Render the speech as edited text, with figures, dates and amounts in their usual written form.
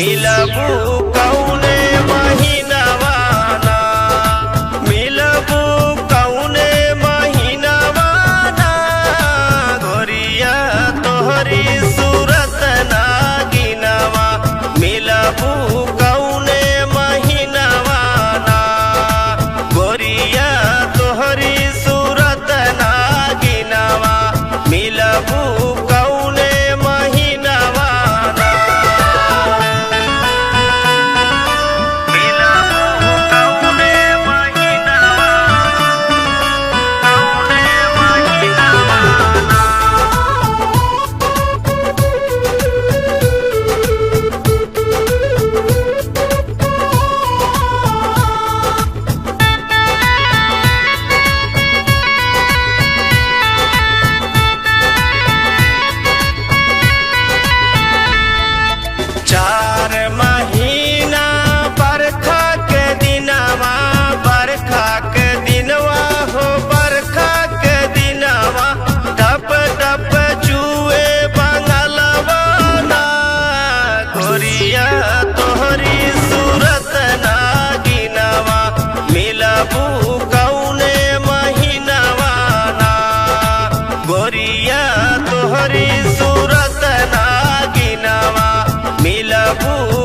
मिलबू कौने महीनावा ना, मिलबू कौने महीनावा ना, गोरिया तोहरी सूरत ना गिनवा। मिलबू कौने महीनावा ना, गोरिया तोहरी सूरत ना गिनवा। मिलबू कौने महीनावा ना, मिलबू कौने महीनावा, कौने महीनावा ना। चार महीना बरखा के दिनवा, बरखा के दिनवा हो बरखा के दिनवा, टप टप चुए बंगलवा ना, गोरिया तोहरी सूरत ना गिनवा। मिलबू कौने महीनावा ना, गोरिया तोहरी सूरत ना गिनवा। मिलबू